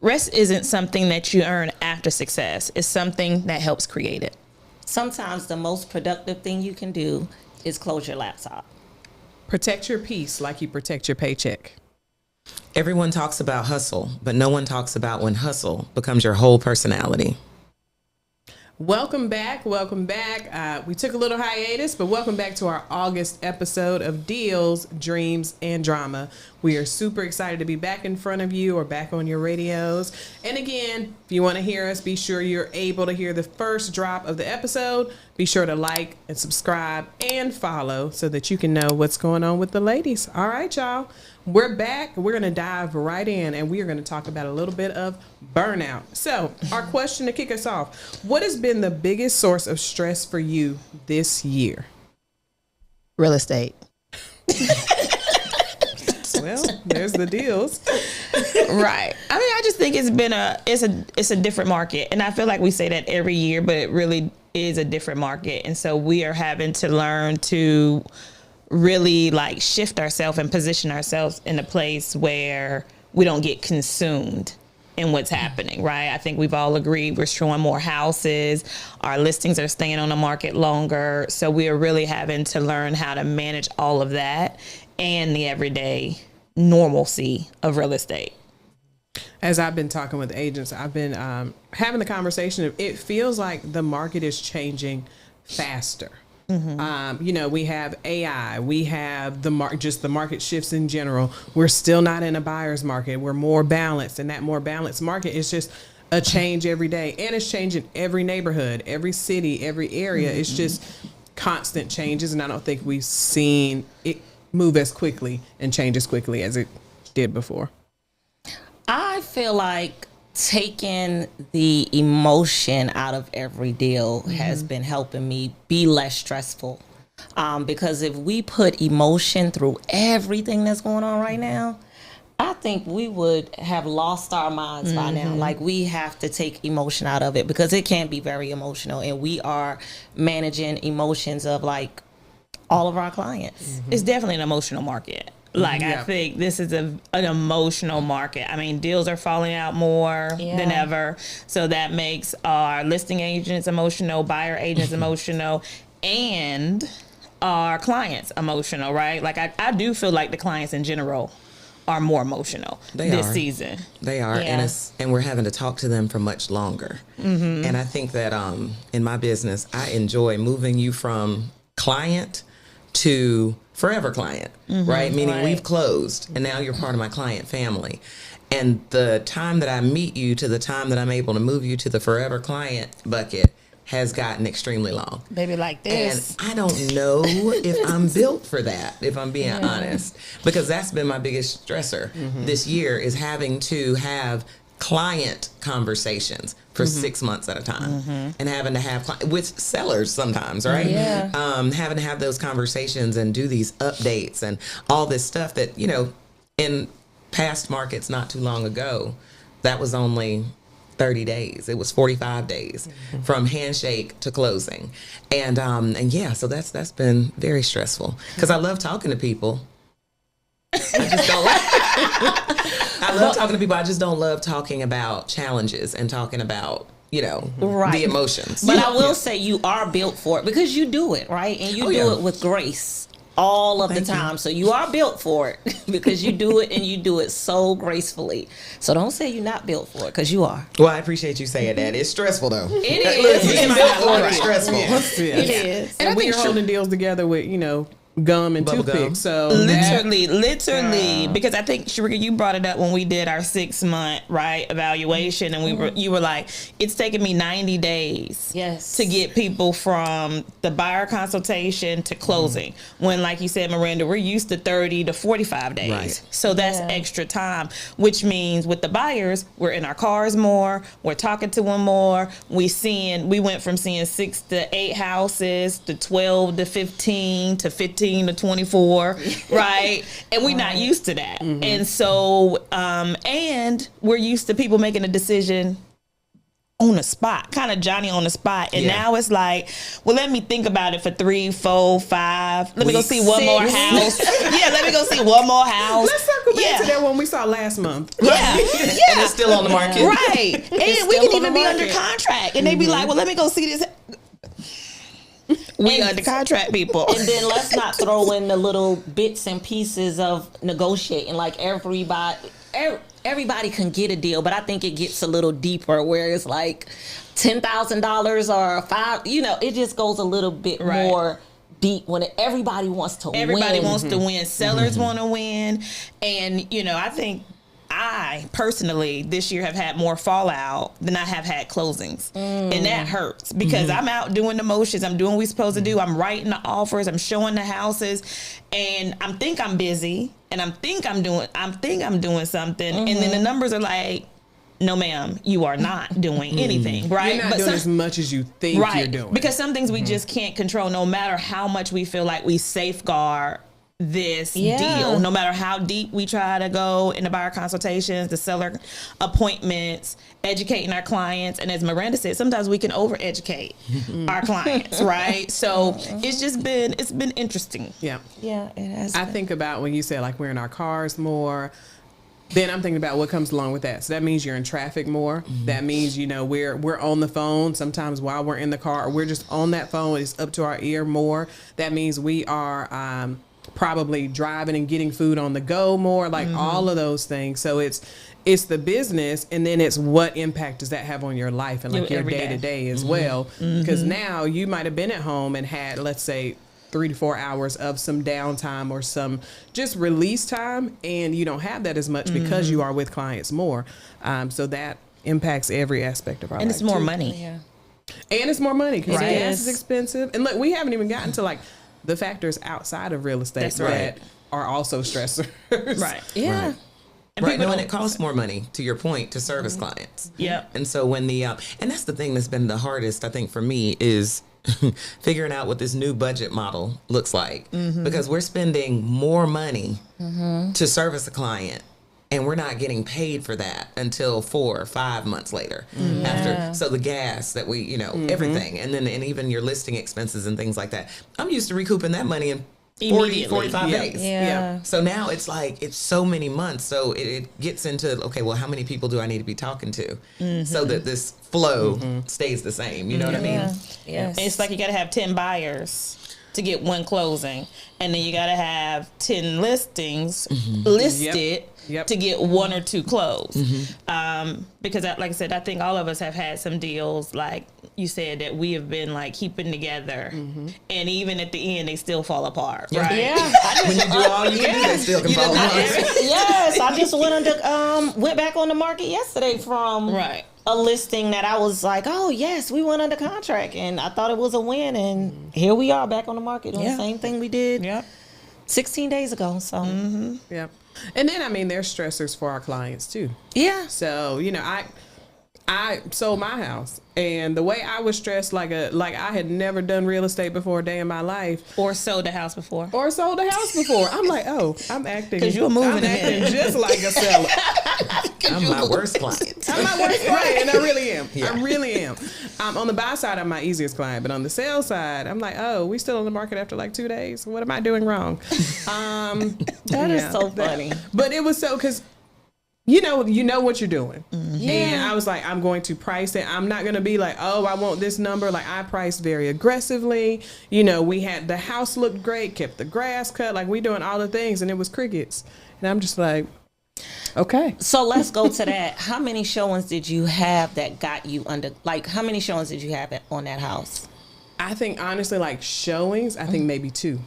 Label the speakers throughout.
Speaker 1: rest isn't something that you earn after success. It's something that helps create it.
Speaker 2: Sometimes the most productive thing you can do is close your laptop.
Speaker 3: Protect your peace like you protect your paycheck.
Speaker 4: Everyone talks about hustle, but no one talks about when hustle becomes your whole personality.
Speaker 3: Welcome back. Welcome back. We took a little hiatus, but welcome back to our August episode of Deals, Dreams, and Drama. We are super excited to be back in front of you or back on your radios. And again, if you want to hear us, be sure you're able to hear the first drop of the episode. Be sure to like and subscribe and follow so that you can know what's going on with the ladies. All right, y'all. We're back. We're going to dive right in, and we are going to talk about a little bit of burnout. So our question to kick us off, what has been the biggest source of stress for you this year?
Speaker 1: Real estate.
Speaker 3: Well, there's the deals.
Speaker 1: Right. I mean, I just think it's a different market. And I feel like we say that every year, but it really is a different market. And so we are having to learn to really like shift ourselves and position ourselves in a place where we don't get consumed in what's happening, right? I think we've all agreed we're showing more houses. Our listings are staying on the market longer. So we are really having to learn how to manage all of that and the everyday normalcy of real estate.
Speaker 3: As I've been talking with agents, I've been having the conversation of it feels like the market is changing faster. Mm-hmm. We have AI, we have just the market shifts in general. We're still not in a buyer's market. We're more balanced, and that more balanced market is just a change every day. And it's changing every neighborhood, every city, every area. Mm-hmm. It's just constant changes. And I don't think we've seen it move as quickly and change as quickly as it did before.
Speaker 2: I feel like taking the emotion out of every deal has been helping me be less stressful. Because if we put emotion through everything that's going on right now, I think we would have lost our minds by now. Like, we have to take emotion out of it because it can be very emotional, and we are managing emotions of like all of our clients.
Speaker 1: It's definitely an emotional market. Like, I think this is an emotional market. I mean, deals are falling out more than ever. So that makes our listing agents emotional, buyer agents emotional, and our clients emotional, right? Like, I do feel like the clients in general are more emotional this season.
Speaker 4: They are.
Speaker 1: Yeah.
Speaker 4: And we're having to talk to them for much longer. Mm-hmm. And I think that in my business, I enjoy moving you from client to forever client, right? Meaning we've closed and now you're part of my client family. And the time that I meet you to the time that I'm able to move you to the forever client bucket has gotten extremely long.
Speaker 1: Baby, like this.
Speaker 4: And I don't know if I'm built for that, if I'm being honest, because that's been my biggest stressor this year, is having to have client conversations for 6 months at a time, and having to have with sellers sometimes, right?
Speaker 1: Yeah.
Speaker 4: Having to have those conversations and do these updates and all this stuff that, in past markets not too long ago, that was only 30 days. It was 45 days from handshake to closing. And so that's been very stressful because I love talking to people. I just don't I love talking to people. I just don't love talking about challenges and talking about, the emotions.
Speaker 2: But I will say you are built for it because you do it, right? And you do it with grace all of the time. So you are built for it because you do it and you do it so gracefully. So don't say you're not built for it because you are.
Speaker 4: Well, I appreciate you saying that. It's stressful though.
Speaker 2: It is.
Speaker 4: You might not like it stressful.
Speaker 2: It is.
Speaker 3: And we're holding deals together with, gum and toothpicks. So
Speaker 1: literally, because I think Sharika, you brought it up when we did our 6 month evaluation, and you were like, it's taken me 90 days to get people from the buyer consultation to closing. When, like you said, Miranda, we're used to 30 to 45 days. Right. So that's extra time, which means with the buyers, we're in our cars more, we're talking to them more. We went from seeing 6 to 8 houses to 12 to 15 to 15 to 24, right? And we're not used to that. And so, and we're used to people making a decision on the spot, kind of Johnny on the spot. And now it's like, well, let me think about it for 3, 4, 5. Let me go see one more house. Let me go see one more house.
Speaker 3: go back to that one we saw last month.
Speaker 1: Yeah.
Speaker 4: And it's still on the market.
Speaker 1: Right. And we can even be under contract. And they be like, well, let me go see this. We under contract, people.
Speaker 2: And then let's not throw in the little bits and pieces of negotiating. Like everybody can get a deal, but I think it gets a little deeper where it's like $10,000 or $5,000. You know, it just goes a little bit more deep when everybody wants to win.
Speaker 1: Everybody wants to win. Sellers want to win. And, you know, I think I personally this year have had more fallout than I have had closings. And that hurts because I'm out doing the motions. I'm doing what we're supposed to do. I'm writing the offers. I'm showing the houses. And I think I'm busy and I think I'm doing something. And then the numbers are like, no, ma'am, you are not doing anything, right?
Speaker 3: You're not doing as much as you think you're doing.
Speaker 1: Because some things we just can't control, no matter how much we feel like we safeguard this deal, no matter how deep we try to go in the buyer consultations, the seller appointments, educating our clients. And as Miranda said, sometimes we can over-educate our clients, right? So it's been interesting.
Speaker 3: Yeah.
Speaker 2: Yeah, it has.
Speaker 3: I think about when you say like we're in our cars more, then I'm thinking about what comes along with that. So that means you're in traffic more. That means, you know, we're on the phone sometimes while we're in the car, or we're just on that phone. It's up to our ear more. That means we are probably driving and getting food on the go more, like all of those things. So it's the business, and then it's what impact does that have on your life and like your day to day as well. Because now you might have been at home and had, let's say, 3 to 4 hours of some downtime or some just release time, and you don't have that as much because you are with clients more. So that impacts every aspect of our life.
Speaker 1: And it's more
Speaker 3: too.
Speaker 1: money.
Speaker 2: Yeah.
Speaker 3: And it's more money because gas is expensive. And look, we haven't even gotten to like the factors outside of real estate that are also stressors.
Speaker 1: Right.
Speaker 2: Yeah.
Speaker 4: Right. And it costs more money, to your point, to service clients.
Speaker 1: Yeah.
Speaker 4: And so when and that's the thing that's been the hardest, I think, for me is figuring out what this new budget model looks like, because we're spending more money to service a client, and we're not getting paid for that until 4 or 5 months later. After, so the gas that we, everything, and then even your listing expenses and things like that. I'm used to recouping that money in 40, 45 days.
Speaker 2: Yeah.
Speaker 4: So now it's like, it's so many months. So it gets into, okay, well, how many people do I need to be talking to so that this flow stays the same? You know what I mean?
Speaker 2: Yes.
Speaker 1: It's like you got to have 10 buyers to get one closing. And then you got to have 10 listings listed to get 1 or 2 closed. Because like I said, I think all of us have had some deals, like you said, that we have been like keeping together. And even at the end, they still fall apart. Right?
Speaker 2: Yeah.
Speaker 4: When you do all you can do, they still can fall apart.
Speaker 2: Yes. I just went back on the market yesterday from a listing that I was like, oh yes, we went under contract, and I thought it was a win, and here we are back on the market doing the same thing we did 16 days ago. So
Speaker 3: Yeah. And then, I mean, there's stressors for our clients too.
Speaker 2: yeah.
Speaker 3: So, I sold my house, and the way I was stressed, like I had never done real estate before a day in my life,
Speaker 1: Or sold a house before.
Speaker 3: I'm like, oh, I'm acting
Speaker 1: 'Cause you're moving
Speaker 3: I'm acting
Speaker 1: ahead.
Speaker 3: just like a seller.
Speaker 4: I'm my worst client.
Speaker 3: I'm my worst client, and I really am. I really am. On the buy side, I'm my easiest client, but on the sell side, I'm like, oh, we still on the market after like 2 days. What am I doing wrong?
Speaker 2: That is so funny.
Speaker 3: But it was so, because you know what you're doing. And I was like, I'm going to price it. I'm not going to be like, oh, I want this number. Like, I priced very aggressively. We had, the house looked great, kept the grass cut, like we doing all the things, and it was crickets. And I'm just like, okay.
Speaker 2: So let's go to that. How many showings did you have that got you under, like, how many showings did you have on that house?
Speaker 3: I think, honestly, like showings, I think maybe 2.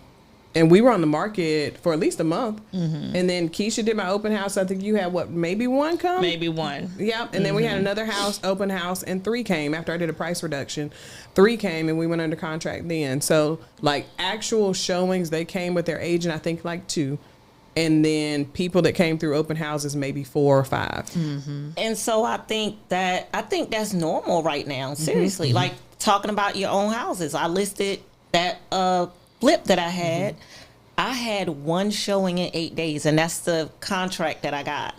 Speaker 3: And we were on the market for at least a month. And then Keisha did my open house. I think you had maybe 1 come?
Speaker 1: Maybe 1.
Speaker 3: Yep. And then we had another open house, and 3 came after I did a price reduction. 3 came, and we went under contract then. So like actual showings, they came with their agent, I think like 2. And then people that came through open houses, maybe 4 or 5.
Speaker 2: And so I think that's normal right now. Seriously, like talking about your own houses. I listed that flip that I had. I had 1 showing in 8 days, and that's the contract that I got.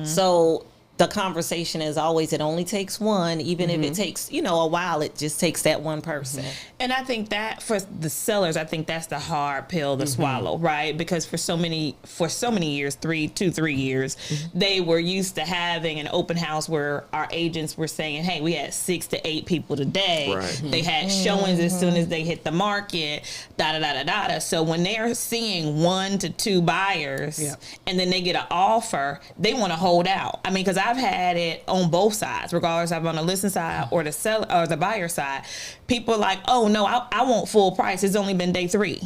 Speaker 2: So the conversation is always, it only takes one, even if it takes, a while, it just takes that one person.
Speaker 1: And I think that for the sellers, I think that's the hard pill to swallow, right? Because for so many years, 3 years, they were used to having an open house where our agents were saying, hey, we had 6 to 8 people today. Right. They had showings as soon as they hit the market, da-da-da-da-da. So when they're seeing 1 to 2 buyers and then they get an offer, they want to hold out. I mean, because I've had it on both sides, regardless of on the listing side or the seller or the buyer side. People are like, oh no, I want full price. It's only been day 3.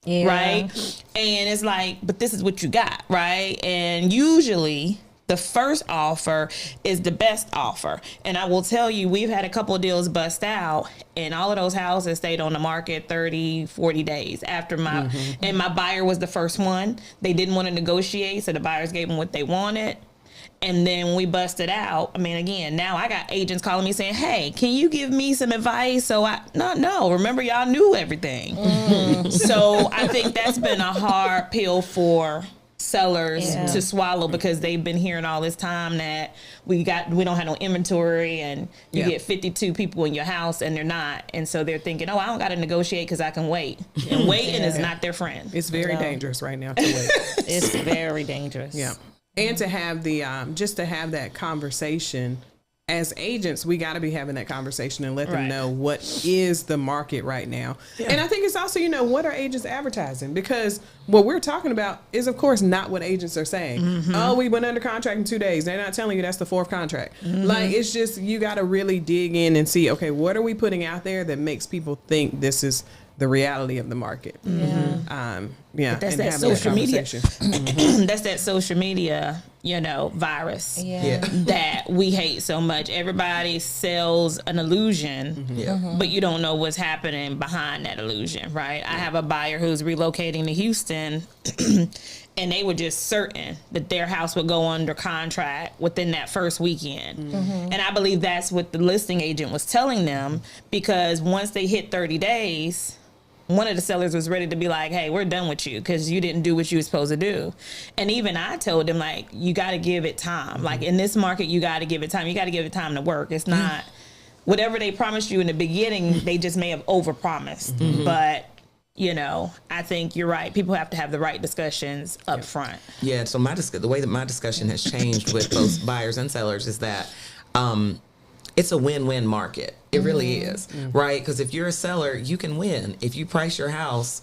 Speaker 1: Yeah. Right. And it's like, but this is what you got. Right. And usually the first offer is the best offer. And I will tell you, we've had a couple of deals bust out and all of those houses stayed on the market 30, 40 days after and my buyer was the first one. They didn't want to negotiate. So the buyers gave them what they wanted. And then when we busted out, I mean, again, now I got agents calling me saying, hey, can you give me some advice? So no, remember y'all knew everything. So I think that's been a hard pill for sellers to swallow because they've been hearing all this time that we don't have no inventory and you get 52 people in your house and they're not. And so they're thinking, oh, I don't got to negotiate because I can wait. And waiting is not their friend.
Speaker 3: It's very dangerous right now to wait.
Speaker 2: It's very dangerous.
Speaker 3: Yeah. And to have just to have that conversation as agents, we got to be having that conversation and let them know what is the market right now. Yeah. And I think it's also, what are agents advertising? Because what we're talking about is, of course, not what agents are saying. Oh, we went under contract in 2 days. They're not telling you that's the 4th contract. Like, it's just, you got to really dig in and see, okay, what are we putting out there that makes people think this is the reality of the market?
Speaker 1: But that's that social media. That's that social media, virus that we hate so much. Everybody sells an illusion, but you don't know what's happening behind that illusion, right? I have a buyer who's relocating to Houston and they were just certain that their house would go under contract within that first weekend. And I believe that's what the listing agent was telling them, because once they hit 30 days, one of the sellers was ready to be like, hey, we're done with you because you didn't do what you were supposed to do. And even I told them, like, you got to give it time. Like, in this market, you got to give it time. You got to give it time to work. It's not whatever they promised you in the beginning, they just may have overpromised. But, I think you're right. People have to have the right discussions up front.
Speaker 4: Yeah, so the way that my discussion has changed with both buyers and sellers is that it's a win-win market. It really is, right? Because if you're a seller, you can win. If you price your house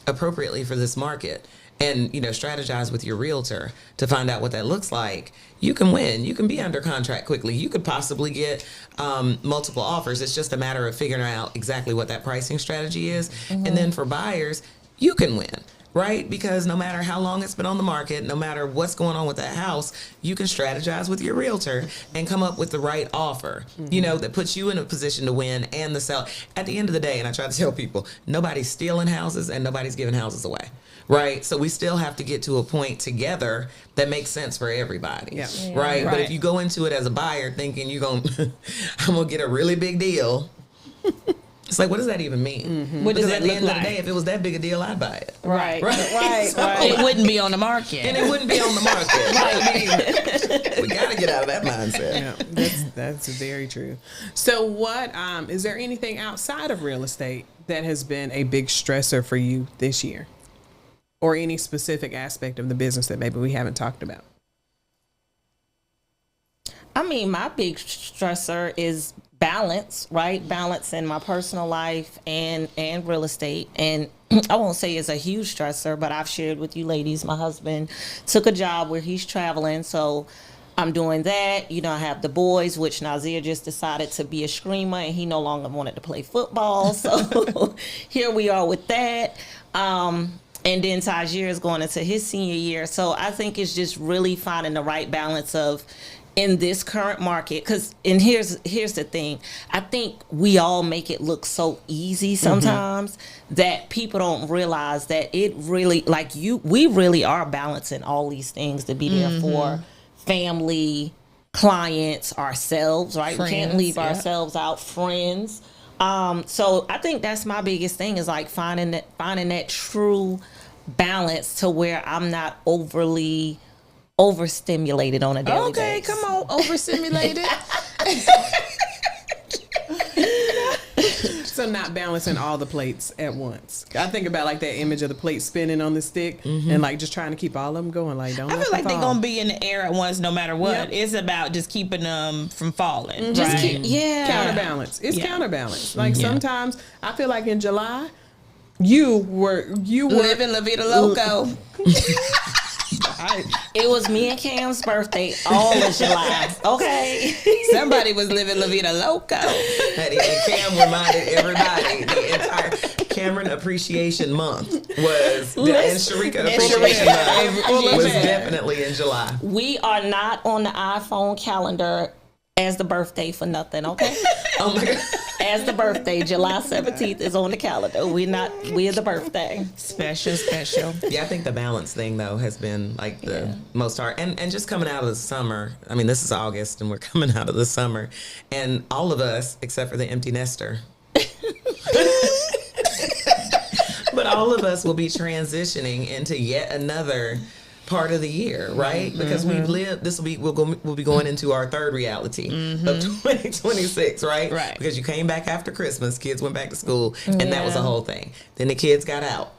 Speaker 4: appropriately for this market and, strategize with your realtor to find out what that looks like, you can win. You can be under contract quickly. You could possibly get multiple offers. It's just a matter of figuring out exactly what that pricing strategy is. And then for buyers, you can win. Right? Because no matter how long it's been on the market, no matter what's going on with that house, you can strategize with your realtor and come up with the right offer, that puts you in a position to win and the seller. At the end of the day, and I try to tell people, nobody's stealing houses and nobody's giving houses away. Right? So we still have to get to a point together that makes sense for everybody. Right? But if you go into it as a buyer thinking I'm going to get a really big deal, it's like, what does that even mean?
Speaker 1: What does that
Speaker 4: at the
Speaker 1: look
Speaker 4: end
Speaker 1: like?
Speaker 4: of the day, if it was that big a deal, I'd buy it.
Speaker 1: Right.
Speaker 4: So,
Speaker 1: it wouldn't be on the market.
Speaker 4: And it wouldn't be on the market. I mean, we got to get out of that mindset.
Speaker 3: Yeah, that's very true. So what, is there anything outside of real estate that has been a big stressor for you this year? Or any specific aspect of the business that maybe we haven't talked about?
Speaker 2: I mean, my big stressor is balance, right? Balance in my personal life and real estate. And I won't say it's a huge stressor, but I've shared with you ladies, my husband took a job where he's traveling. So I'm doing that. I have the boys, which Nazir just decided to be a screamer and he no longer wanted to play football. So here we are with that. And then Tajir is going into his senior year. So I think it's just really finding the right balance of, in this current market, and here's the thing, I think we all make it look so easy sometimes that people don't realize that it really, we really are balancing all these things to be there for family, clients, ourselves, right? Friends, we can't leave ourselves out, friends. So I think that's my biggest thing is like finding that true balance to where I'm not overly overstimulated on a daily
Speaker 1: Okay,
Speaker 2: basis.
Speaker 1: come on, overstimulated.
Speaker 3: So not balancing all the plates at once. I think about like that image of the plate spinning on the stick and like just trying to keep all of them going. Like don't.
Speaker 1: I
Speaker 3: let
Speaker 1: feel
Speaker 3: them
Speaker 1: like they're
Speaker 3: fall.
Speaker 1: gonna be in the air at once, no matter what.
Speaker 3: Yep.
Speaker 1: It's about just keeping them from falling.
Speaker 2: Just
Speaker 1: right?
Speaker 2: yeah.
Speaker 3: Counterbalance. It's
Speaker 1: Yeah.
Speaker 3: counterbalance. Like sometimes I feel like in July, you were
Speaker 1: Living La Vida Loco.
Speaker 2: It was me and Cam's birthday all of July. Okay.
Speaker 1: Somebody was living La Vida Loco.
Speaker 4: And Cam reminded everybody the entire Cameron Appreciation Month was, and Sharika Appreciation Month was definitely in July.
Speaker 2: We are not on the iPhone calendar as the birthday for nothing, okay?
Speaker 4: Oh my God.
Speaker 2: As the birthday, July 17th is on the calendar. We're the birthday.
Speaker 1: Special.
Speaker 4: Yeah, I think the balance thing though has been like the most hard, and just coming out of the summer. I mean, this is August, and we're coming out of the summer, and all of us except for the empty nester. But all of us will be transitioning into yet another part of the year, right? Because we've lived. We'll be going into our third reality of 2026, right?
Speaker 1: Right.
Speaker 4: Because you came back after Christmas, kids went back to school, and that was the whole thing. Then the kids got out,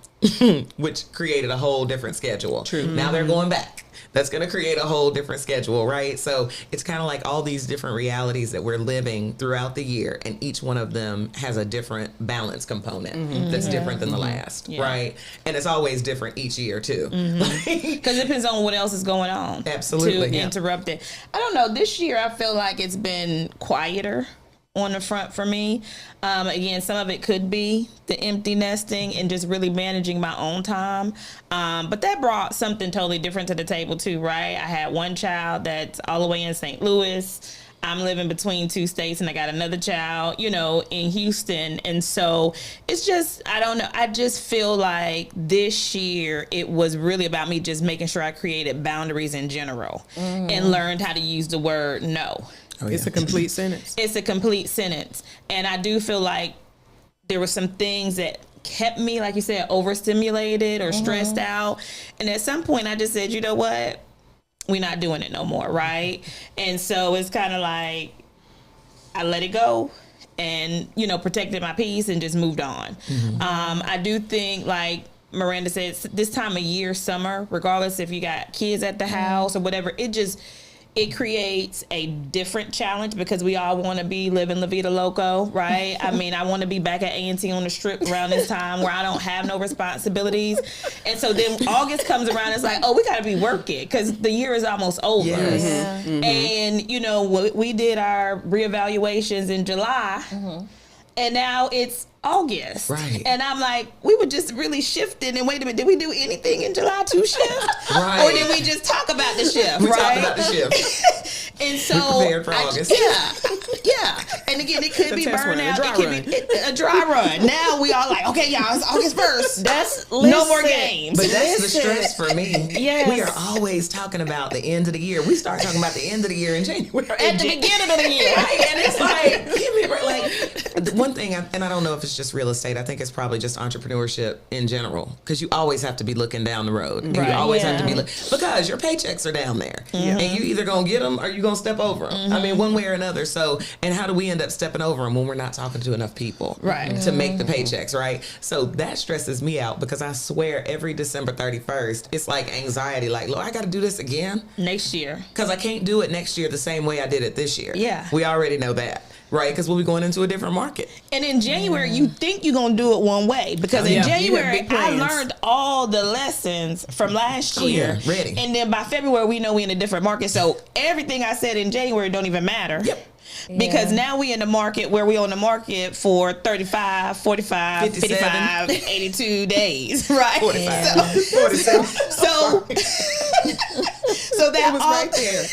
Speaker 4: which created a whole different schedule. True. Now they're going back. That's going to create a whole different schedule, right? So it's kind of like all these different realities that we're living throughout the year, and each one of them has a different balance component that's different than the last, right? And it's always different each year too.
Speaker 1: Because it depends on what else is going on.
Speaker 4: Absolutely.
Speaker 1: To interrupt it. I don't know. This year, I feel like it's been quieter on the front for me. Again, some of it could be the empty nesting and just really managing my own time. But that brought something totally different to the table too, right? I had one child that's all the way in St. Louis. I'm living between two states, and I got another child, in Houston. And so it's just, I don't know. I just feel like this year it was really about me just making sure I created boundaries in general and learned how to use the word no.
Speaker 4: Oh, yeah.
Speaker 3: It's a complete sentence.
Speaker 1: It's a complete sentence. And I do feel like there were some things that kept me, like you said, overstimulated or stressed out. And at some point I just said, you know what? We're not doing it no more, right? And so it's kind of like I let it go and, protected my peace and just moved on. I do think, like Miranda said, this time of year, summer, regardless if you got kids at the house or whatever, it creates a different challenge because we all want to be living La Vida Loco, right? I mean, I want to be back at A&T on the Strip around this time where I don't have no responsibilities. And so then August comes around, it's like, oh, we got to be working because the year is almost over.
Speaker 4: Yes.
Speaker 1: And, we did our reevaluations in July. And now it's August.
Speaker 4: Right.
Speaker 1: And I'm like, we were just really shifting. And wait a minute, did we do anything in July to shift?
Speaker 4: Right.
Speaker 1: Or did we just talk about the shift?
Speaker 4: We
Speaker 1: right?
Speaker 4: talked about the shift.
Speaker 1: And so
Speaker 4: We prepared for August.
Speaker 1: Yeah. And again, it could
Speaker 3: The
Speaker 1: be
Speaker 3: test run,
Speaker 1: burnout.
Speaker 3: a dry
Speaker 1: It could be a dry run. Now we all like, okay, y'all, it's August 1st.
Speaker 2: That's
Speaker 1: No more games.
Speaker 4: But that's the
Speaker 2: Listen.
Speaker 4: stress for me.
Speaker 2: Yes.
Speaker 4: We are always talking about the end of the year. We start talking about the end of the year in January.
Speaker 1: At the beginning of the year.
Speaker 4: Right? And it's like, give me a break. Like, the one thing, and I don't know if it's just real estate. I think it's probably just entrepreneurship in general, because you always have to be looking down the road. And
Speaker 1: Right.
Speaker 4: you always have to be
Speaker 2: Yeah.
Speaker 4: because your paychecks are down there, and you either gonna get them or you gonna step over them. I mean, one way or another. So, and how do we end up stepping over them when we're not talking to enough people,
Speaker 1: Right.
Speaker 4: to make the paychecks, right? So that stresses me out because I swear every December 31st, it's like anxiety. Like, Lord, I got to do this again.
Speaker 1: Next year.
Speaker 4: Because I can't do it next year the same way I did it this year.
Speaker 1: Yeah.
Speaker 4: We already know that, right? Because we'll be going into a different market.
Speaker 1: And in January, you think you're going to do it one way. Because in
Speaker 3: Yeah. You have
Speaker 1: January,
Speaker 3: big
Speaker 1: I
Speaker 3: plans.
Speaker 1: learned all the lessons from last
Speaker 4: Oh,
Speaker 1: year.
Speaker 4: yeah. Ready.
Speaker 1: And then by February, we know we're in a different market. So everything I said in January don't even matter.
Speaker 4: Yep.
Speaker 1: Because
Speaker 2: Yeah.
Speaker 1: now we in the market where we on the market for 35, 45, 55, 82 days, right?
Speaker 4: 45. 47.
Speaker 1: So, so that
Speaker 3: It was right there.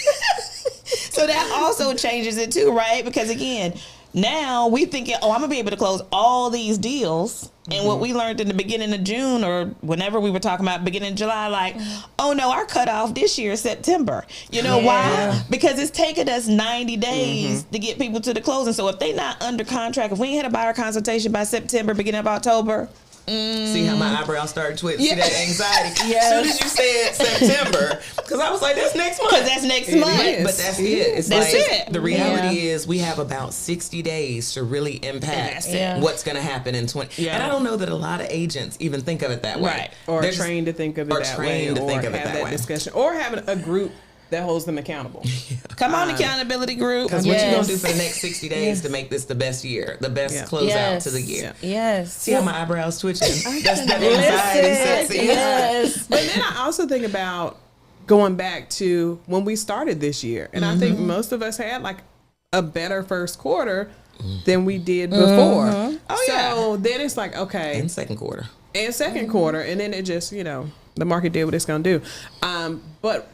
Speaker 1: So that also changes it too, right? Because again, now we thinking, oh, I'm gonna be able to close all these deals. And what we learned in the beginning of June or whenever we were talking about beginning of July, like, oh no, our cutoff this year is September. You know why? Because it's taken us 90 days to get people to the closing. So if they not under contract, if we ain't had a buyer consultation by September, beginning of October,
Speaker 4: See how my eyebrows started twitching?
Speaker 1: Yeah.
Speaker 4: See that anxiety?
Speaker 2: Yes.
Speaker 4: As soon as you said September, because I was like, that's next month.
Speaker 1: Because that's next month.
Speaker 4: But that's it. It's
Speaker 1: That's
Speaker 4: like,
Speaker 1: it.
Speaker 4: the reality is we have about 60 days to really impact what's going to happen in 20.
Speaker 1: Yeah.
Speaker 4: And I don't know that a lot of agents even think of it that way.
Speaker 1: Right.
Speaker 3: Or
Speaker 4: They're
Speaker 3: trained to think of it
Speaker 4: or
Speaker 3: that way.
Speaker 4: trained to
Speaker 3: Or
Speaker 4: think of it
Speaker 3: have
Speaker 4: that
Speaker 3: that
Speaker 4: way.
Speaker 3: discussion. Or having a group that holds them accountable.
Speaker 1: Come on, accountability group.
Speaker 4: Because what you going to do for the next 60 days to make this the best year, the best closeout to the year?
Speaker 2: Yes.
Speaker 4: See how my eyebrows twitching? That's that anxiety sets in.
Speaker 2: Yes.
Speaker 3: But then I also think about going back to when we started this year. And I think most of us had like a better first quarter than we did before.
Speaker 1: Oh,
Speaker 3: so then it's like, okay.
Speaker 4: And second quarter.
Speaker 3: And second quarter. And then it just, the market did what it's going to do. But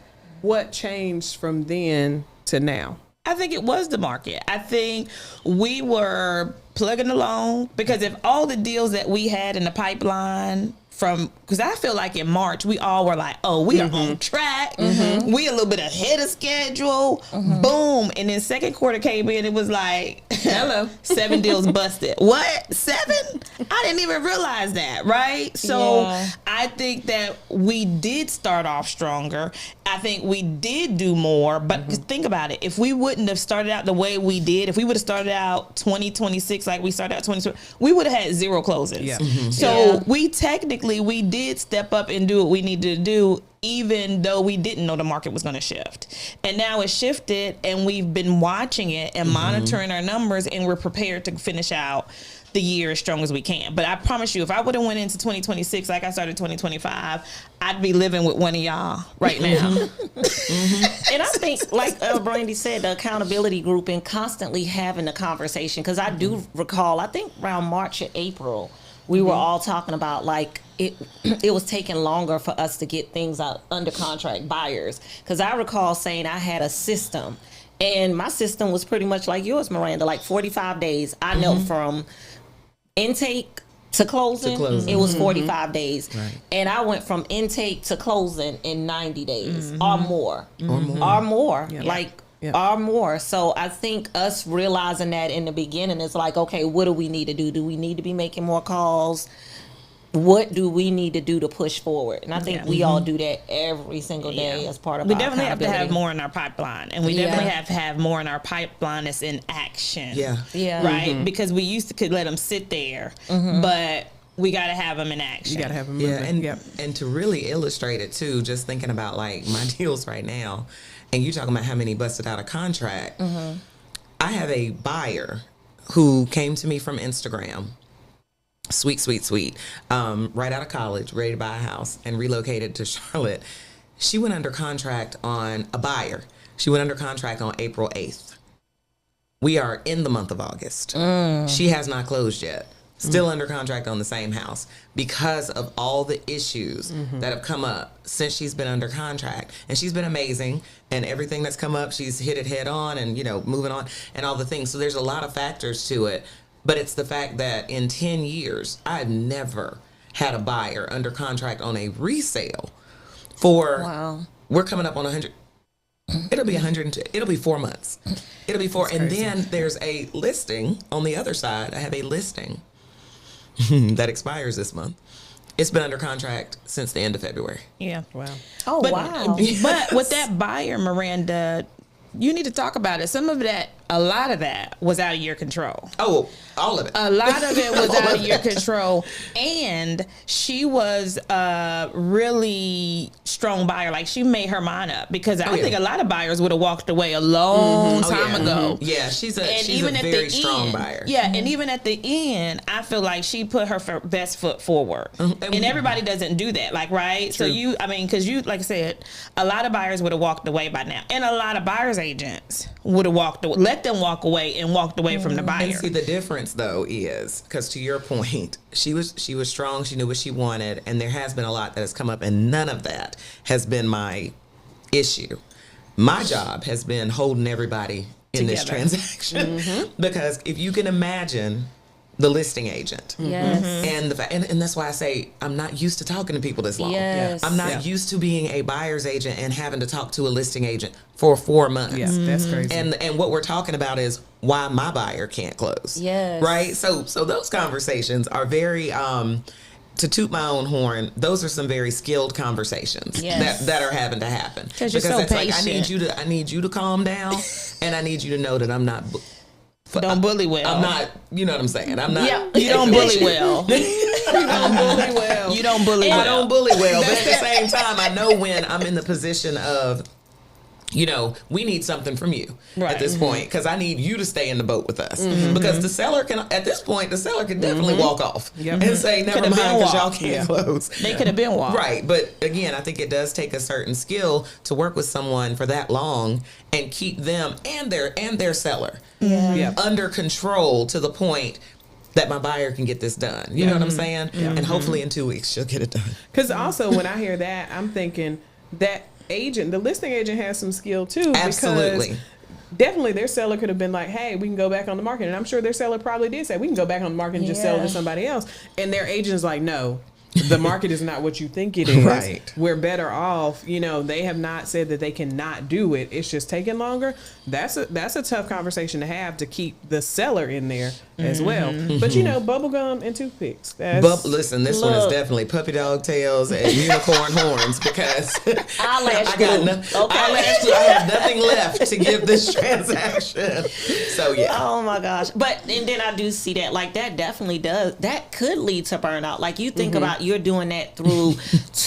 Speaker 3: what changed from then to now?
Speaker 1: I think it was the market. I think we were plugging along because if all the deals that we had in the pipeline because I feel like in March, we all were like, oh, we are on track. We a little bit ahead of schedule. Boom. And then second quarter came in, it was like,
Speaker 3: Hello.
Speaker 1: 7 deals busted. What? 7? I didn't even realize that, right? So I think that we did start off stronger. I think we did do more, but just think about it. If we wouldn't have started out the way we did, if we would have started out 2026 like we started out 2020, we would have had 0 closings.
Speaker 3: Yeah.
Speaker 1: So we did step up and do what we needed to do, even though we didn't know the market was going to shift. And now it's shifted, and we've been watching it and monitoring our numbers, and we're prepared to finish out the year as strong as we can. But I promise you, if I would have went into 2026 like I started 2025, I'd be living with one of y'all right now.
Speaker 2: And I think, like Brandy said, the accountability group and constantly having the conversation, because I do recall, I think around March or April, we were all talking about like it was taking longer for us to get things out under contract, buyers. Because I recall saying I had a system, and my system was pretty much like yours, Miranda, like 45 days. I know from intake to closing, it was 45 days.
Speaker 4: Right.
Speaker 2: And I went from intake to closing in 90 days or more. Or more. Like, or more. So I think us realizing that in the beginning is like, okay, what do we need to do? Do we need to be making more calls? What do we need to do to push forward? And I think we all do that every single day as part of
Speaker 1: we
Speaker 2: our
Speaker 1: definitely have to
Speaker 2: accountability.
Speaker 1: have more in our pipeline, and we definitely have to have more in our pipeline that's in action. Right? Because we used to could let them sit there, but we got to have them in action.
Speaker 3: You got to have them
Speaker 4: and
Speaker 3: moving.
Speaker 4: and to really illustrate it too, just thinking about like my deals right now, and you talking about how many busted out of contract. I have a buyer who came to me from Instagram. Sweet. Right out of college, ready to buy a house, and relocated to Charlotte. She went under contract on a buyer. She went under contract on April 8th. We are in the month of August. She has not closed yet. Still under contract on the same house because of all the issues that have come up since she's been under contract. And she's been amazing, and everything that's come up, she's hit it head on and, moving on and all the things. So there's a lot of factors to it. But it's the fact that in 10 years, I've never had a buyer under contract on a resale for, we're coming up on 100. It'll be 100. It'll be 4 months. It'll be 4. And then there's a listing on the other side. I have a listing that expires this month. It's been under contract since the end of February.
Speaker 1: Yeah.
Speaker 3: Wow.
Speaker 2: Oh,
Speaker 1: But with that buyer, Miranda, you need to talk about it. A lot of that was out of your control.
Speaker 4: Oh, all of it.
Speaker 1: A lot of it was out of your control. And she was a really strong buyer. Like, she made her mind up, because I think a lot of buyers would have walked away a long time ago.
Speaker 4: Yeah, she's a
Speaker 1: Even at
Speaker 4: very
Speaker 1: the
Speaker 4: strong
Speaker 1: end,
Speaker 4: buyer.
Speaker 1: Yeah, and even at the end, I feel like she put her best foot forward. And everybody doesn't do that, like, right?
Speaker 4: True.
Speaker 1: So because you, like I said, a lot of buyers would have walked away by now. And a lot of buyers agents would have let them walk away and walked away from the buyer.
Speaker 4: And see, the difference though is, because to your point, she was strong. She knew what she wanted, and there has been a lot that has come up, and none of that has been my issue. My job has been holding everybody in this transaction, because if you can imagine the listing agent, and and that's why I say I'm not used to talking to people this long. I'm not used to being a buyer's agent and having to talk to a listing agent for 4 months.
Speaker 3: Yeah, that's crazy.
Speaker 4: And what we're talking about is why my buyer can't close.
Speaker 2: Yes.
Speaker 4: Right? So those conversations are very to toot my own horn, those are some very skilled conversations that are having to happen.
Speaker 1: Because you're so
Speaker 4: it's
Speaker 1: patient.
Speaker 4: like, I need you to calm down, and I need you to know that I'm not.
Speaker 1: Don't bully well.
Speaker 4: I'm not. You know what I'm saying? I'm not.
Speaker 1: Yeah, you don't bully well.
Speaker 3: You don't bully well.
Speaker 1: You don't bully well.
Speaker 4: I don't bully well, but at the same time, I know when I'm in the position of, we need something from you at this point, because I need you to stay in the boat with us. Because the seller can definitely walk off and say, never mind, because y'all can't close.
Speaker 1: They could have been walked.
Speaker 4: Right. But again, I think it does take a certain skill to work with someone for that long and keep them and their seller under control to the point that my buyer can get this done. You know what I'm saying? And hopefully in 2 weeks she'll get it done.
Speaker 3: Because also when I hear that, I'm thinking that the listing agent has some skill too.
Speaker 4: Absolutely.
Speaker 3: Because definitely their seller could have been like, hey, we can go back on the market. And I'm sure their seller probably did say, we can go back on the market and just sell it to somebody else. And their agent's like, no, the market is not what you think it is.
Speaker 4: Right.
Speaker 3: We're better off. They have not said that they cannot do it. It's just taking longer. That's a tough conversation to have, to keep the seller in there as well. But bubblegum and toothpicks.
Speaker 4: Listen, this one is definitely puppy dog tails and unicorn horns, because
Speaker 2: eyelash
Speaker 4: I have nothing left to give this transaction. So
Speaker 2: Oh my gosh. And then I do see that, like, that definitely that could lead to burnout. Like, you think about, you're doing that through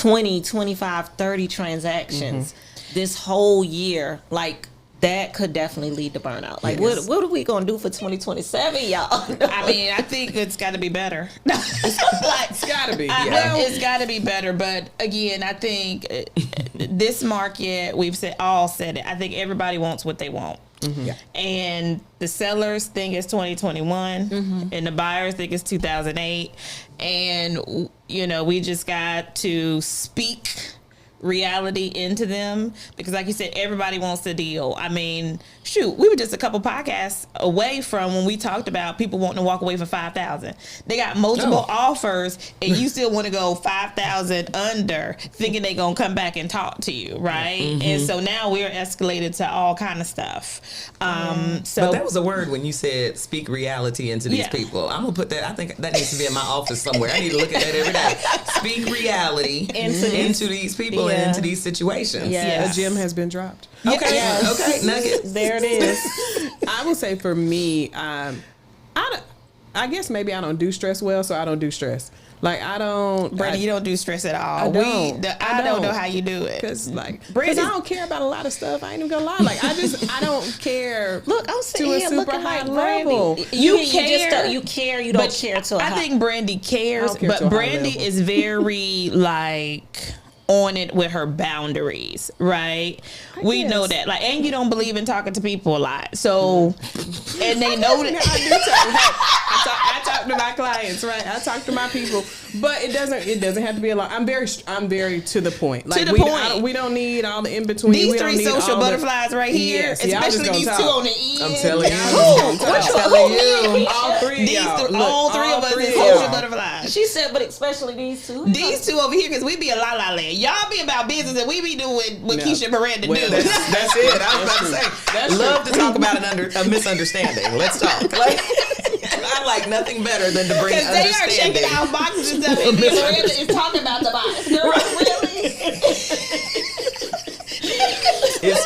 Speaker 2: 20, 25, 30 transactions this whole year. Like, that could definitely lead to burnout. Like, what are we going to do for 2027, y'all?
Speaker 1: I mean, I think it's got to be better.
Speaker 3: It's got to be.
Speaker 1: It's got to be better. But again, I think this market, all said it. I think everybody wants what they want. And the sellers think it's 2021 and the buyers think it's 2008. And, we just got to speak reality into them, because like you said, everybody wants the deal. I mean, shoot, we were just a couple podcasts away from when we talked about people wanting to walk away for $5,000. They got multiple offers, and you still want to go $5,000 under, thinking they're gonna come back and talk to you, right? And so now we're escalated to all kind of stuff. So,
Speaker 4: but that was a word when you said speak reality into these people. I'm gonna put that. I think that needs to be in my office somewhere. I need to look at that every day. Speak reality into these people and into these situations.
Speaker 3: A gem has been dropped.
Speaker 4: Okay. Okay. Nuggets.
Speaker 2: There it is.
Speaker 3: I would say for me, I guess maybe I don't do stress well, so I don't do stress. Like, I don't.
Speaker 1: Brady, you don't do stress at all. I don't know how you do it.
Speaker 3: Because I don't care about a lot of stuff. I ain't even gonna lie. Like, I don't care.
Speaker 2: Look, I'm sitting
Speaker 3: to a
Speaker 2: here
Speaker 3: super
Speaker 2: looking
Speaker 3: high
Speaker 2: like
Speaker 3: level.
Speaker 2: Brandy.
Speaker 1: You
Speaker 2: care.
Speaker 1: care.
Speaker 2: You care. You don't care to a high.
Speaker 1: I think Brandy cares,
Speaker 3: care to a
Speaker 1: but
Speaker 3: high
Speaker 1: Brandy
Speaker 3: level.
Speaker 1: is very like on it with her boundaries, right? We know that. Like, and you don't believe in talking to people a lot. So, and they know that.
Speaker 3: I do I talk to my clients, right? I talk to my people, but it doesn't have to be a lot. I'm very to the point. Like,
Speaker 1: to the point.
Speaker 3: We don't need all the in between.
Speaker 1: These three social butterflies right here, especially these two on the end.
Speaker 4: I'm telling you.
Speaker 1: I'm telling you.
Speaker 3: All three of y'all.
Speaker 1: All three of us is social butterflies.
Speaker 2: She said, but especially these two.
Speaker 1: These two over here, because we be a la la land. Y'all be about business, and we be doing what Keisha Miranda do.
Speaker 4: That's it. I was about to say. Love to talk about a misunderstanding. Let's talk. I like nothing better than to bring
Speaker 1: understanding. Because they are
Speaker 4: understanding.
Speaker 1: checking out boxes and stuff, and Miranda is talking about the box. Girl, really?
Speaker 4: It's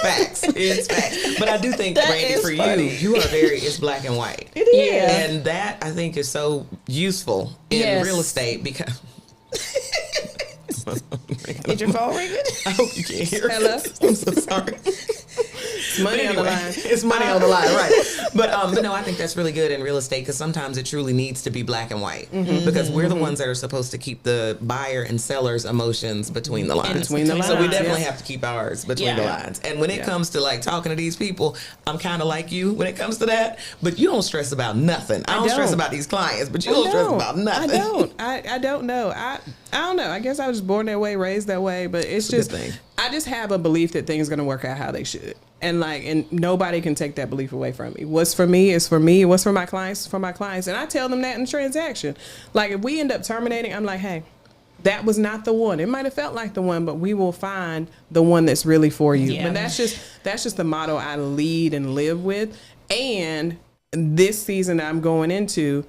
Speaker 4: facts. But I do think,
Speaker 2: That
Speaker 4: Brandy,
Speaker 2: is
Speaker 4: for
Speaker 2: funny.
Speaker 4: you are it's black and white.
Speaker 3: It is.
Speaker 2: Yeah.
Speaker 4: And that, I think, is so useful in real estate, because
Speaker 1: Is your phone ringing?
Speaker 4: I hope you can't hear
Speaker 3: Hello?
Speaker 4: us. I'm so sorry.
Speaker 3: It's money on the line.
Speaker 4: It's money on the line, right? But no, I think that's really good in real estate, because sometimes it truly needs to be black and white, because we're the ones that are supposed to keep the buyer and seller's emotions between the lines.
Speaker 3: Between the
Speaker 4: So we
Speaker 3: lines,
Speaker 4: definitely
Speaker 3: yes.
Speaker 4: have to keep ours between the lines. And when it comes to like talking to these people, I'm kind of like you when it comes to that. But you don't stress about nothing. I don't stress about these clients, but you don't stress about nothing.
Speaker 3: I don't. I don't know. I don't know. I guess I was just born that way, raised that way. But it's just, I just have a belief that things are going to work out how they should. And nobody can take that belief away from me. What's for me is for me. What's for my clients is for my clients. And I tell them that in the transaction. Like, if we end up terminating, I'm like, hey, that was not the one. It might have felt like the one, but we will find the one that's really for you.
Speaker 1: Yeah.
Speaker 3: But that's just the motto I lead and live with. And this season I'm going into,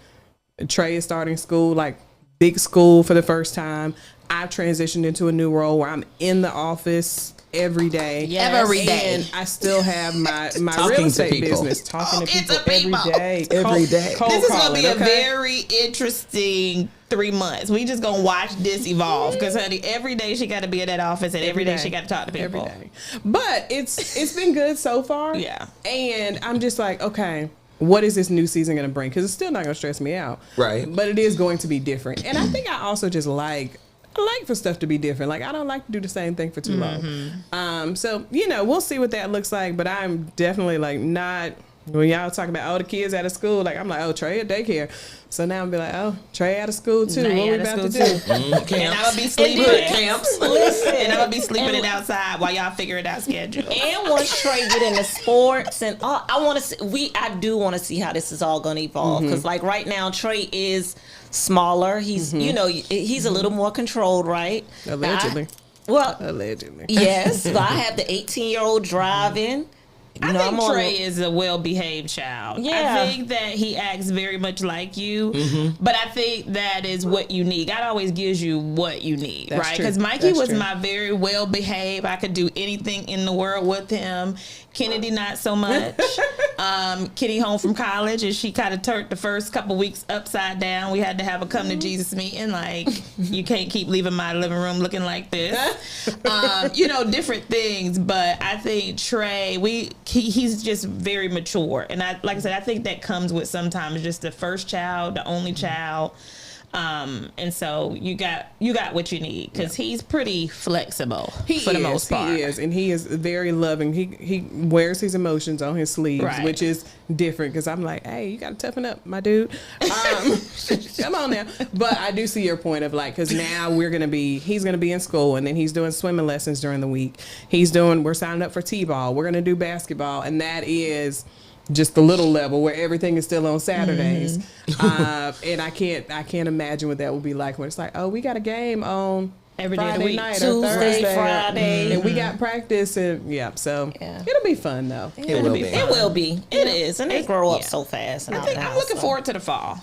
Speaker 3: Trey is starting school. Like, big school for the first time. I've transitioned into a new role where I'm in the office every day.
Speaker 2: Yes.
Speaker 1: Every day.
Speaker 3: And I still have my
Speaker 4: Talking
Speaker 3: real
Speaker 4: to
Speaker 3: estate
Speaker 4: people.
Speaker 3: business, talking to people
Speaker 1: It's a people.
Speaker 3: every day.
Speaker 4: Every day.
Speaker 3: Cold
Speaker 1: This is gonna
Speaker 3: calling,
Speaker 1: be a
Speaker 3: okay?
Speaker 1: very interesting 3 months. We just gonna watch this evolve because, honey, every day she got to be in that office, and every day she got to talk to people.
Speaker 3: Every day. But it's been good so far.
Speaker 1: Yeah.
Speaker 3: And I'm just like, okay, what is this new season going to bring? Because it's still not going to stress me out.
Speaker 4: Right.
Speaker 3: But it is going to be different. And I think I also just I like for stuff to be different. Like, I don't like to do the same thing for too long. So, we'll see what that looks like. But I'm definitely like not, when y'all talk about, the kids out of school, like, I'm like, Trey at daycare. So now I'm be like, Trey out of school too.
Speaker 1: Nah,
Speaker 3: What we
Speaker 1: out of
Speaker 3: about to
Speaker 1: school
Speaker 3: do?
Speaker 1: too. And I'm gonna be sleeping
Speaker 2: then-
Speaker 4: camps.
Speaker 1: and I'm gonna be sleeping it outside while y'all figure it out schedule.
Speaker 2: And once Trey get into sports and all, I do want to see how this is all going to evolve, because like right now Trey is smaller. He's he's a little more controlled, right?
Speaker 3: Allegedly.
Speaker 2: Allegedly. Yes, but I have the 18-year-old driving.
Speaker 1: I think Trey is a well-behaved child.
Speaker 2: Yeah.
Speaker 1: I think that he acts very much like you, but I think that is what you need. God always gives you what you need,
Speaker 3: That's
Speaker 1: right?
Speaker 3: true.
Speaker 1: Because Mikey
Speaker 3: That's
Speaker 1: was
Speaker 3: true.
Speaker 1: my very well-behaved. I could do anything in the world with him. Kennedy, not so much. Kitty home from college, and she kind of turned the first couple weeks upside down. We had to have a come to Jesus meeting. Like, you can't keep leaving my living room looking like this. Different things. But I think Trey, he's just very mature, and like I said, I think that comes with sometimes just the first child, the only child. And so you got what you need, because he's pretty flexible for the most part.
Speaker 3: He is, and he is very loving. He wears his emotions on his sleeves,
Speaker 1: Right.
Speaker 3: which is different, because I'm like, hey, you got to toughen up, my dude. Come on now. But I do see your point of like, because now he's going to be in school, and then he's doing swimming lessons during the week. We're signing up for T-ball. We're going to do basketball, and that is just the little level where everything is still on Saturdays. And I can't imagine what that would be like when it's like, we got a game on
Speaker 1: Every day of the
Speaker 3: Friday
Speaker 1: week.
Speaker 3: night or
Speaker 2: Tuesday,
Speaker 3: Thursday,
Speaker 2: Friday.
Speaker 3: and we got practice, and so it'll be fun though.
Speaker 4: It will be.
Speaker 2: It will be. It is, and they grow up
Speaker 1: Yeah.
Speaker 2: so fast.
Speaker 1: I think I'm looking forward to the fall.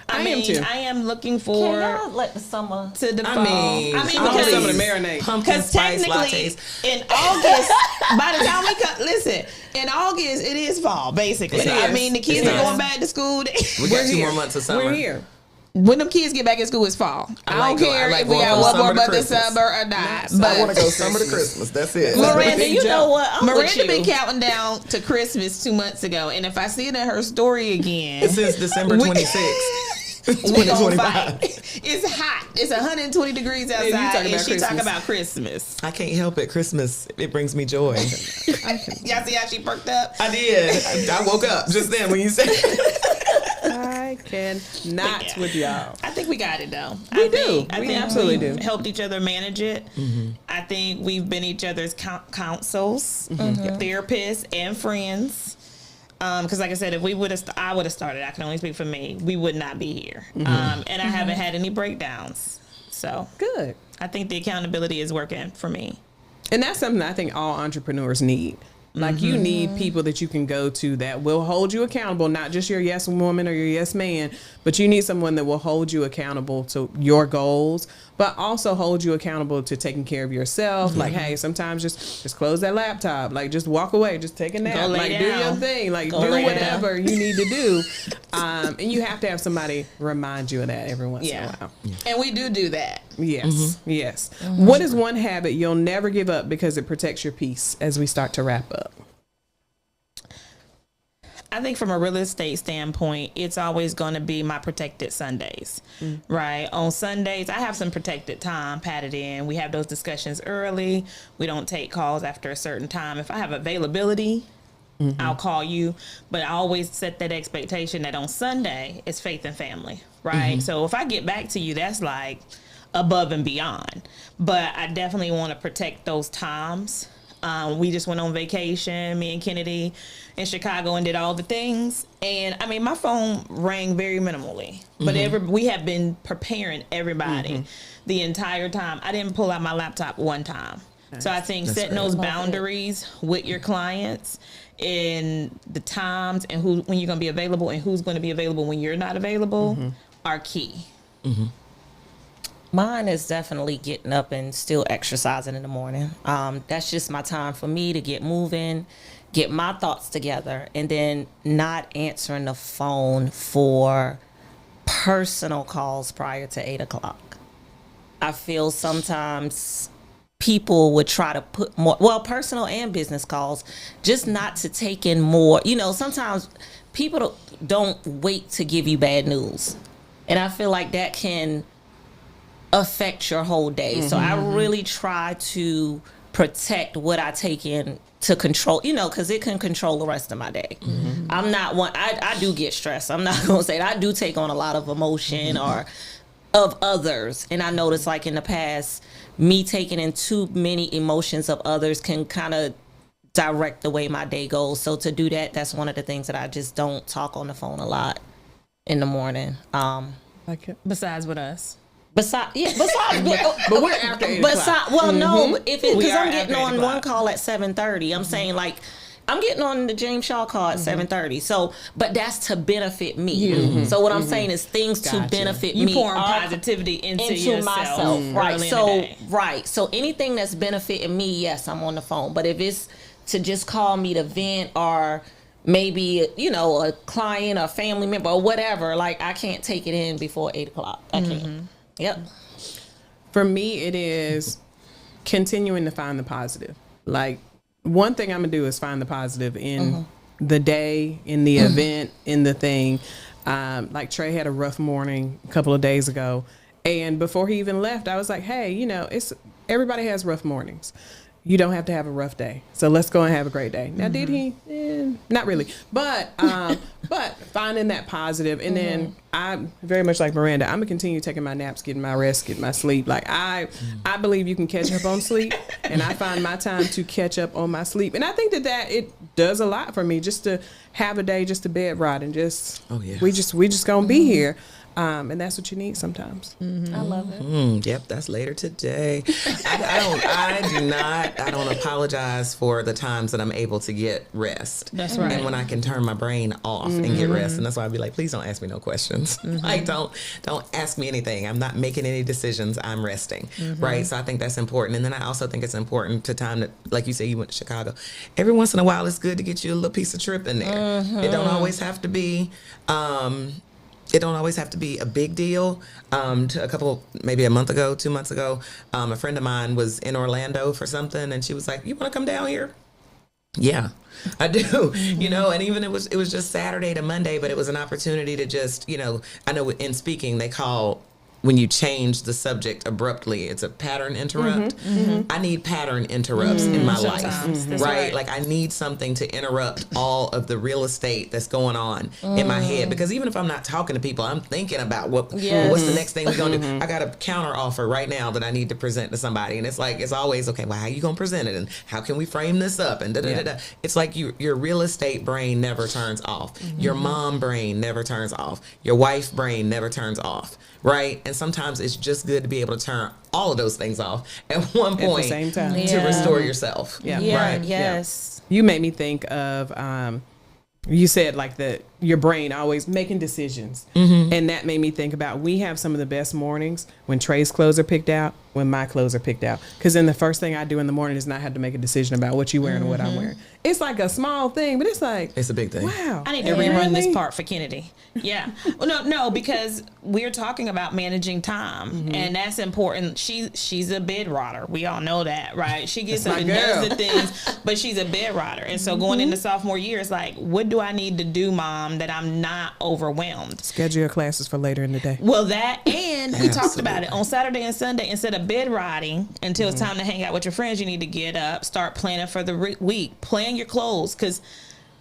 Speaker 3: I am too.
Speaker 1: I am looking
Speaker 2: Can
Speaker 1: forward
Speaker 2: y'all let the summer?
Speaker 1: to the fall.
Speaker 4: I mean,
Speaker 3: want some of the
Speaker 4: please.
Speaker 3: marinade.
Speaker 4: Pumpkin
Speaker 1: Because
Speaker 4: spice
Speaker 1: technically,
Speaker 4: lattes.
Speaker 1: in August, by the time we come, listen, in August, it is fall, basically.
Speaker 3: It
Speaker 1: I
Speaker 3: is.
Speaker 1: mean, the kids
Speaker 4: It
Speaker 1: are
Speaker 4: is.
Speaker 1: going back to school.
Speaker 4: We got 2 more months of summer.
Speaker 3: We're here.
Speaker 1: When them kids get back in school, it's fall. I
Speaker 4: like
Speaker 1: don't
Speaker 4: go- I
Speaker 1: care
Speaker 4: like
Speaker 1: if we
Speaker 4: going
Speaker 1: got
Speaker 4: from
Speaker 1: one more
Speaker 4: summer to
Speaker 1: month of
Speaker 4: Christmas.
Speaker 1: summer or not.
Speaker 4: I want
Speaker 1: But
Speaker 4: to go summer to Christmas. That's it.
Speaker 2: Miranda,
Speaker 3: big
Speaker 2: you
Speaker 3: jump.
Speaker 2: know what? I'm with
Speaker 1: Miranda
Speaker 2: you.
Speaker 1: been counting down to Christmas 2 months ago, and if I see it in her story again,
Speaker 4: It says December
Speaker 1: We-
Speaker 4: 26th,
Speaker 1: we gonna
Speaker 4: 2025.
Speaker 1: fight. It's hot. It's 120 degrees outside,
Speaker 3: talking
Speaker 1: and
Speaker 3: about
Speaker 1: she talk
Speaker 3: Christmas.
Speaker 1: about Christmas.
Speaker 4: I can't help it. Christmas, it brings me joy.
Speaker 1: Y'all see how she perked up?
Speaker 4: I did. I woke up just then when you said
Speaker 3: I cannot
Speaker 1: Yeah.
Speaker 3: with y'all.
Speaker 1: I think we got it though.
Speaker 3: We
Speaker 1: I
Speaker 3: do.
Speaker 1: think, I
Speaker 3: We
Speaker 1: think
Speaker 3: absolutely
Speaker 1: we've
Speaker 3: do.
Speaker 1: helped each other manage it. I think we've been each other's counsels, therapists, and friends. Because, like I said, if I would have started. I can only speak for me. We would not be here. And I haven't had any breakdowns. So
Speaker 3: Good.
Speaker 1: I think the accountability is working for me.
Speaker 3: And that's something I think all entrepreneurs need. Like, you need people that you can go to that will hold you accountable, not just your yes woman or your yes man, but you need someone that will hold you accountable to your goals, but also hold you accountable to taking care of yourself. Like, hey, sometimes just close that laptop, like just walk away, just take a nap,
Speaker 1: Go lay
Speaker 3: like do your
Speaker 1: down.
Speaker 3: thing, like
Speaker 1: Go
Speaker 3: do
Speaker 1: lay
Speaker 3: whatever you need to do. And you have to have somebody remind you of that every once in a while.
Speaker 1: And we do that.
Speaker 3: Yes, yes. What is one habit you'll never give up because it protects your peace, as we start to wrap up?
Speaker 1: I think from a real estate standpoint, it's always going to be my protected Sundays, right? On Sundays, I have some protected time padded in. We have those discussions early. We don't take calls after a certain time. If I have availability, I'll call you, but I always set that expectation that on Sunday it's faith and family, right? So if I get back to you, that's like above and beyond. But I definitely want to protect those times. We just went on vacation, me and Kennedy in Chicago, and did all the things. And I mean, my phone rang very minimally, but we have been preparing everybody the entire time. I didn't pull out my laptop one time. So I think setting those boundaries with your clients and the times and when you're going to be available and who's going to be available when you're not available are key.
Speaker 2: Mine is definitely getting up and still exercising in the morning. That's just my time for me to get moving, get my thoughts together, and then not answering the phone for personal calls prior to 8 o'clock. I feel sometimes people would try to put more, well, personal and business calls, just not to take in more. Sometimes people don't wait to give you bad news. And I feel like that can affect your whole day. So I really try to protect what I take in to control, because it can control the rest of my day. I'm not one, I do get stressed. I'm not going to say that. I do take on a lot of emotion or of others. And I notice, like, in the past, me taking in too many emotions of others can kind of direct the way my day goes. So to do that, that's one of the things that I just don't talk on the phone a lot in the morning.
Speaker 1: Besides with us.
Speaker 2: Besides,
Speaker 3: but we're after 8 o'clock.
Speaker 2: No, if it, because I'm getting
Speaker 3: after 8
Speaker 2: on one call at 7:30. I'm saying, like, I'm getting on the James Shaw call at 7:30. So, but that's to benefit me. So what I'm saying is things to benefit me.
Speaker 1: You pouring positivity into yourself.
Speaker 2: Myself, right? So anything that's benefiting me, yes, I'm on the phone. But if it's to just call me to vent, or maybe a client or family member or whatever, like, I can't take it in before 8 o'clock. I can't. Yep.
Speaker 3: For me, it is continuing to find the positive. Like, one thing I'm gonna do is find the positive in the day, in the event, in the thing. Like, Trey had a rough morning a couple of days ago, and before he even left, I was like, hey, it's everybody has rough mornings. You don't have to have a rough day. So let's go and have a great day. Now, did he? Not really. But finding that positive. And then I'm very much like Miranda. I'm going to continue taking my naps, getting my rest, getting my sleep. Like, I believe you can catch up on sleep. And I find my time to catch up on my sleep. And I think that it does a lot for me, just to have a day, just to bed rot and just, we just going to be here. And that's what you need sometimes.
Speaker 2: I love it.
Speaker 4: Yep, that's later today. I don't apologize for the times that I'm able to get rest.
Speaker 1: That's right.
Speaker 4: And when I can turn my brain off and get rest. And that's why I'd be like, please don't ask me no questions. Like, don't ask me anything. I'm not making any decisions. I'm resting. Right. So I think that's important. And then I also think it's important to time that, like you say, you went to Chicago. Every once in a while, it's good to get you a little piece of trip in there. It don't always have to be it don't always have to be a big deal. Maybe a month ago, 2 months ago, a friend of mine was in Orlando for something, and she was like, you want to come down here? Yeah, I do. And even it was just Saturday to Monday, but it was an opportunity to just, I know in speaking, they call, when you change the subject abruptly, it's a pattern interrupt. I need pattern interrupts in my life, right? Like, I need something to interrupt all of the real estate that's going on in my head. Because even if I'm not talking to people, I'm thinking about what's the next thing we're going to do. I got a counter offer right now that I need to present to somebody. And it's like, it's always, okay, well, how you going to present it? And how can we frame this up? And da-da-da-da. It's like your real estate brain never turns off. Your mom brain never turns off. Your wife brain never turns off, right? And sometimes it's just good to be able to turn all of those things off at one point
Speaker 3: at the same time
Speaker 4: to restore yourself.
Speaker 2: Right. Yes.
Speaker 3: You made me think of you said, like, your brain always making decisions. And that made me think about, we have some of the best mornings when Trey's clothes are picked out, when my clothes are picked out. Because then the first thing I do in the morning is not have to make a decision about what you're wearing or what I'm wearing. It's like a small thing, but it's like,
Speaker 4: it's a big thing.
Speaker 3: Wow.
Speaker 1: I need to rerun this part for Kennedy. Yeah. Well, no, because we're talking about managing time, and that's important. She's a bed rotter. We all know that, right? She gets up and does the things, but she's a bed rotter. And so going into sophomore year, it's like, what do I need to do, Mom, that I'm not overwhelmed?
Speaker 3: Schedule your classes for later in the day.
Speaker 1: Well, that, and we talked about it on Saturday and Sunday. Instead of bed rotting until it's time to hang out with your friends, you need to get up, start planning for the week, plan your clothes. Because,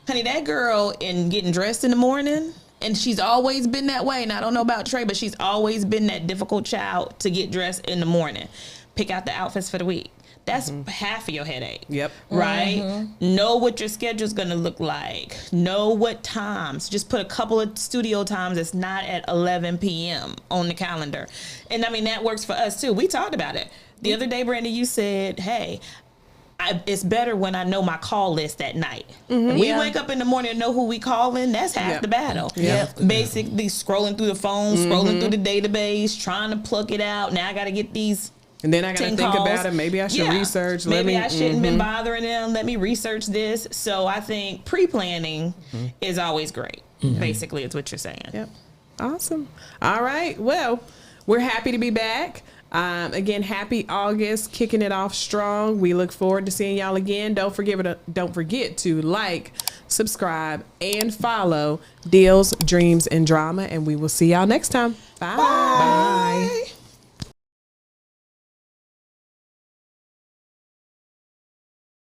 Speaker 1: honey, that girl in getting dressed in the morning, and she's always been that way. And I don't know about Trey, but she's always been that difficult child to get dressed in the morning. Pick out the outfits for the week. That's half of your headache.
Speaker 3: Yep.
Speaker 1: Right? Know what your schedule's going to look like. Know what times. Just put a couple of studio times that's not at 11 p.m. on the calendar. And I mean, that works for us too. We talked about it. The other day, Brandy, you said, hey, it's better when I know my call list at night. We wake up in the morning and know who we calling. That's half the battle. Basically scrolling through the phone, scrolling through the database, trying to pluck it out. Now I got to get these.
Speaker 3: And then I got to think
Speaker 1: calls.
Speaker 3: about it. Maybe I should research.
Speaker 1: Maybe I shouldn't been bothering them. Let me research this. So I think pre-planning is always great. Basically, it's what you're saying.
Speaker 3: Yep. Awesome. All right. Well, we're happy to be back. Again, happy August, kicking it off strong. We look forward to seeing y'all again. Don't forget to like, subscribe, and follow Deals, Dreams, and Drama. And we will see y'all next time. Bye.
Speaker 4: Bye.